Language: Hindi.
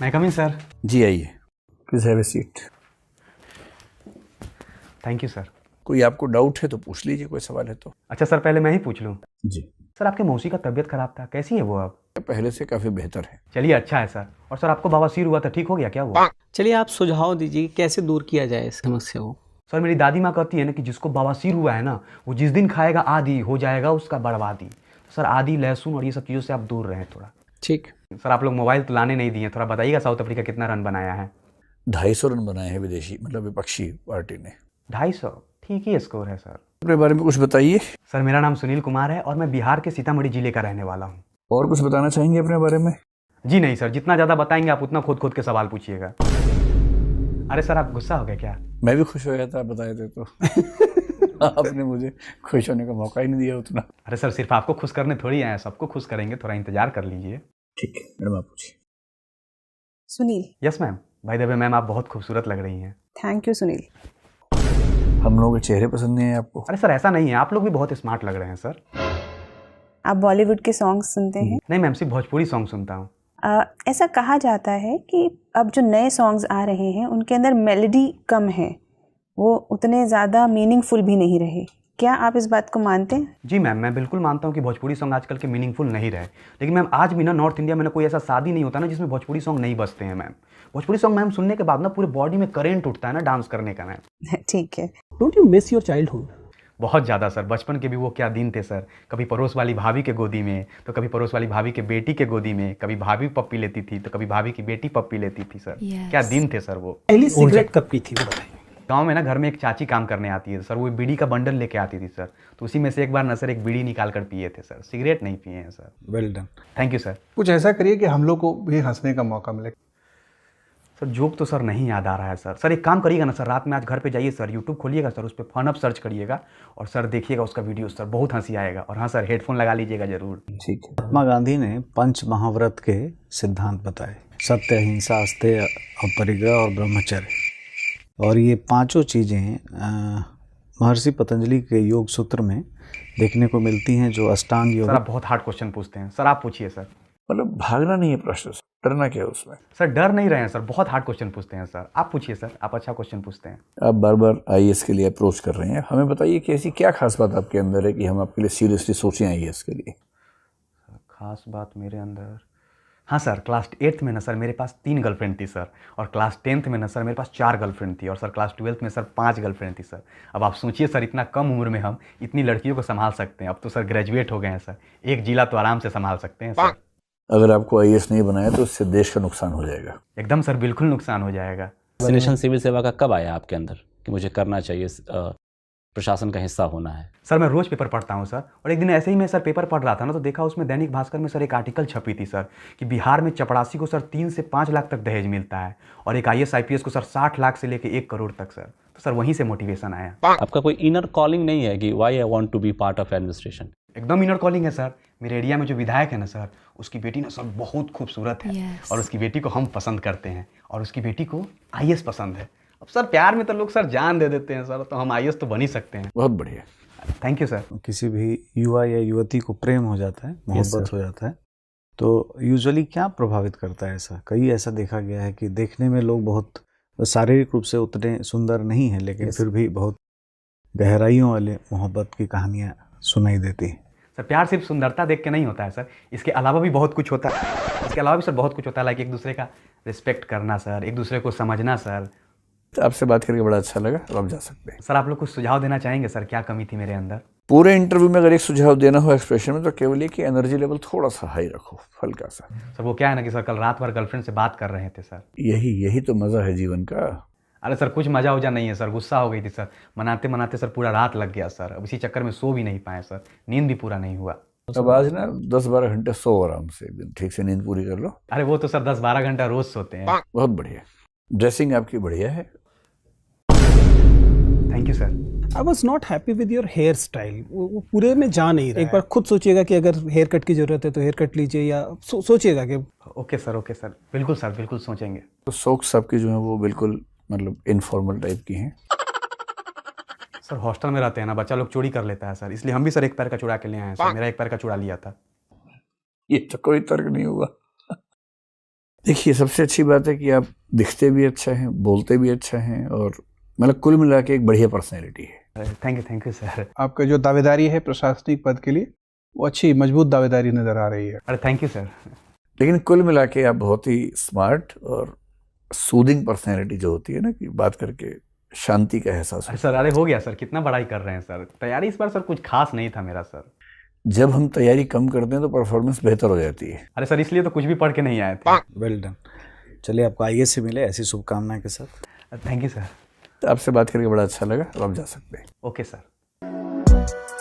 मैं कम इन सर। जी आइए, please have a seat. Thank you sir. कोई आपको डाउट है तो पूछ लीजिए, कोई सवाल है तो। अच्छा सर, पहले मैं ही पूछ लूँ। जी, सर आपके मौसी का तबीयत खराब था, कैसी है वो अब? पहले से काफ़ी बेहतर है। चलिए अच्छा है सर। और सर आपको बवासीर हुआ था, ठीक हो गया क्या वो? चलिए आप सुझाव दीजिए कैसे दूर किया जाए इस समस्या को। सर मेरी दादी माँ कहती है ना कि जिसको बवासीर हुआ है ना, वो जिस दिन खाएगा आदि हो जाएगा उसका बर्बादी। तो सर आदि, लहसुन और ये सब चीज़ों से आप दूर रहें थोड़ा। ठीक। सर आप लोग मोबाइल तो लाने नहीं दिए, थोड़ा बताइएगा साउथ अफ्रीका कितना रन बनाया है? 250 रन बनाए हैं विदेशी, मतलब विपक्षी पार्टी ने। 250? ठीक ही स्कोर है सर। अपने बारे में कुछ बताइए। सर मेरा नाम सुनील कुमार है और मैं बिहार के सीतामढ़ी जिले का रहने वाला हूँ। और कुछ बताना चाहेंगे अपने बारे में? जी नहीं सर, जितना ज़्यादा बताएंगे आप उतना खोद खोद के सवाल पूछिएगा। अरे सर आप गुस्सा हो गए क्या? मैं भी खुश हो गया था, बताए थे तो। आपने मुझे खुश होने का मौका ही नहीं दिया उतना। अरे सर सिर्फ आपको खुश करने थोड़ी आए हैं, सबको खुश करेंगे, थोड़ा इंतजार कर लीजिए। ठीक है मैडम, आप पूछिए। Sunil. Yes ma'am. By the way ma'am, आप बहुत खूबसूरत लग रही हैं। Thank you Sunil. हम लोगों के चेहरे पसंद नहीं है आपको? अरे सर ऐसा नहीं है, आप लोग भी बहुत स्मार्ट लग रहे हैं सर। आप बॉलीवुड के सॉन्ग्स सुनते हैं? नहीं मैम, सिर्फ भोजपुरी सॉन्ग सुनता हूँ। ऐसा कहा जाता है कि अब जो नए सॉन्ग्स आ रहे हैं उनके अंदर मेलोडी कम है, वो उतने ज़्यादा मीनिंगफुल भी नहीं रहे। क्या आप इस बात को मानते हैं? जी मैम, मैं बिल्कुल मानता हूँ कि भोजपुरी सॉन्ग आजकल के मीनिंगफुल नहीं रहे। लेकिन मैम आज भी ना नॉर्थ इंडिया में ना कोई ऐसा शादी नहीं होता ना जिसमें भोजपुरी सॉन्ग नहीं बजते हैं मैम। भोजपुरी सॉन्ग मैम सुनने के बाद ना पूरे बॉडी में करंट उठता है ना डांस करने का मैम। ठीक है। Don't you miss your childhood? बहुत ज़्यादा सर, बचपन के भी वो क्या दिन थे सर। कभी पड़ोस वाली भाभी के गोदी में, तो कभी पड़ोस वाली भाभी के बेटी के गोदी में, कभी भाभी पप्पी लेती थी तो कभी भाभी की बेटी पप्पी लेती थी सर। क्या दिन थे सर वो। पहली सिगरेट कब पी थी वो बताइए। गांव में ना घर में एक चाची काम करने आती है सर, वो बीड़ी का बंडल लेके आती थी सर, तो उसी में से एक बार ना सर एक बीड़ी निकाल कर पिए थे सर, सिगरेट नहीं पिए हैं sir. Well done. Thank you sir. कुछ ऐसा करिए कि हम लोग को भी हंसने का मौका मिले। सर जोक तो सर नहीं याद आ रहा है सर। सर एक काम करिएगा ना सर, रात में आज घर पे जाइए सर, यूट्यूब खोलिएगा सर, उस पर फन अप सर्च करिएगा और सर देखिएगा उसका वीडियो सर, बहुत हंसी आएगा। और हाँ सर, हेडफोन लगा लीजिएगा जरूर। ठीक है। महात्मा गांधी ने पंच महाव्रत के सिद्धांत बताए, सत्य, अहिंसा, अस्तेय, अपरिग्रह और ब्रह्मचर्य। और ये पांचों चीज़ें महर्षि पतंजलि के योग सूत्र में देखने को मिलती हैं, जो अष्टांग योग। सर आप बहुत हार्ड क्वेश्चन पूछते हैं सर, आप पूछिए सर। मतलब भागना नहीं है प्रश्न से, डरना क्या है उसमें? सर डर नहीं रहे हैं सर, बहुत हार्ड क्वेश्चन पूछते हैं सर, आप पूछिए सर, आप अच्छा क्वेश्चन पूछते हैं। आप बार बार आईएएस के लिए अप्रोच कर रहे हैं, हमें बताइए कि ऐसी क्या खास बात आपके अंदर है कि हम आपके लिए सीरियसली सोचें आईएएस के लिए? खास बात मेरे अंदर, हाँ सर, क्लास 8th में ना सर मेरे पास 3 गर्लफ्रेंड थी सर, और क्लास 10th में ना सर मेरे पास 4 गर्लफ्रेंड थी, और सर क्लास 12th में सर 5 गर्लफ्रेंड थी सर। अब आप सोचिए सर, इतना कम उम्र में हम इतनी लड़कियों को संभाल सकते हैं। अब तो सर ग्रेजुएट हो गए हैं सर, एक जिला तो आराम से संभाल सकते हैं सर। अगर आपको आईएएस नहीं बनाया तो इससे देश का नुकसान हो जाएगा। एकदम सर, बिल्कुल नुकसान हो जाएगा। वैक्सीनेशन सिविल सेवा का कब आया आपके अंदर कि मुझे करना चाहिए, प्रशासन का हिस्सा होना है? सर मैं रोज़ पेपर पढ़ता हूँ सर, और एक दिन ऐसे ही मैं सर पेपर पढ़ रहा था ना, तो देखा उसमें दैनिक भास्कर में सर एक आर्टिकल छपी थी सर कि बिहार में चपरासी को सर 3 से 5 लाख तक दहेज मिलता है, और एक आईएएस आईपीएस को सर 60 लाख से लेकर 1 करोड़ तक सर। तो सर वहीं से मोटिवेशन आया। आपका कोई इनर कॉलिंग नहीं है कि why I want to be part of administration? एकदम इनर कॉलिंग है सर। मेरे एरिया में जो विधायक है ना सर, उसकी बेटी ना सर बहुत खूबसूरत है, और उसकी बेटी को हम पसंद करते हैं, और उसकी बेटी को आईएएस पसंद है। अब सर प्यार में तो लोग सर जान दे देते हैं सर, तो हम आईएएस तो बन ही सकते हैं। बहुत बढ़िया। Thank you sir. किसी भी युवा या युवती को प्रेम हो जाता है, मोहब्बत हो जाता है, तो यूजुअली क्या प्रभावित करता है? ऐसा देखा गया है कि देखने में लोग बहुत शारीरिक रूप से उतने सुंदर नहीं हैं, लेकिन फिर भी बहुत गहराइयों वाले मोहब्बत की कहानियाँ सुनाई देती हैं। सर प्यार सिर्फ सुंदरता देख के नहीं होता है सर, इसके अलावा भी बहुत कुछ होता है। इसके अलावा भी सर बहुत कुछ होता है, लाइक एक दूसरे का रिस्पेक्ट करना सर, एक दूसरे को समझना सर। तो आपसे बात करके बड़ा अच्छा लगा, अब आप जा सकते हैं। सर आप लोग कुछ सुझाव देना चाहेंगे सर, क्या कमी थी मेरे अंदर? पूरे इंटरव्यू में अगर एक सुझाव देना हो एक्सप्रेशन में, तो केवल ये कि एनर्जी लेवल थोड़ा सा हाई रखो, हल्का सा। सर वो क्या है ना कि सर कल रात भर गर्लफ्रेंड से बात कर रहे थे सर। यही तो मज़ा है जीवन का। अरे सर कुछ मजा उजा नहीं है सर, गुस्सा हो गई थी सर, मनाते मनाते सर पूरा रात लग गया सर। अब इसी चक्कर में सो भी नहीं पाए सर, नींद भी पूरा नहीं हुआ। अब आज ना 10-12 घंटे सो आराम से, एक दिन ठीक से नींद पूरी कर लो। अरे वो तो सर 10-12 घंटा रोज सोते हैं। बहुत बढ़िया। ड्रेसिंग आपकी बढ़िया है। Thank you sir. I was not happy with your hair style, वो पूरे में जा नहीं रहा। एक बार खुद सोचिएगा कि अगर हेयर कट की जरूरत है तो हेयर कट लीजिए, या सोचिएगा कि ओके सर, बिल्कुल सर, बिल्कुल सोचेंगे। तो सॉक्स आपकी जो है वो बिल्कुल मतलब इनफॉर्मल टाइप की हैं। सर हॉस्टल में रहते हैं ना, बच्चा लोग चोरी कर लेता है सर, इसलिए हम भी सर एक पैर का चुरा के ले आए हैं सर। मेरा एक पैर का चुरा लिया था। ये तो कोई तर्क नहीं हुआ। देखिए, सबसे अच्छी बात है कि आप दिखते भी अच्छा हैं, बोलते भी अच्छा हैं, और मतलब कुल मिला के एक बढ़िया पर्सनैलिटी है। Thank you sir. आपका जो दावेदारी है प्रशासनिक पद के लिए, वो अच्छी मजबूत दावेदारी नज़र आ रही है। अरे थैंक यू सर। लेकिन कुल मिला के आप बहुत ही स्मार्ट और सूदिंग पर्सनैलिटी जो होती है ना, कि बात करके शांति का एहसास अरे सर, अरे हो गया सर, कितना बड़ाई कर रहे हैं सर। तैयारी इस बार सर कुछ खास नहीं था मेरा सर। जब हम तैयारी कम करते हैं तो परफॉर्मेंस बेहतर हो जाती है। अरे सर, इसलिए तो कुछ भी पढ़ के नहीं आए थे। Well done. चलिए, आपको आईएएस से मिले, ऐसी शुभकामनाएं के साथ। Thank you sir. तो आपसे बात करके बड़ा अच्छा लगा, अब आप जा सकते हैं। Okay sir.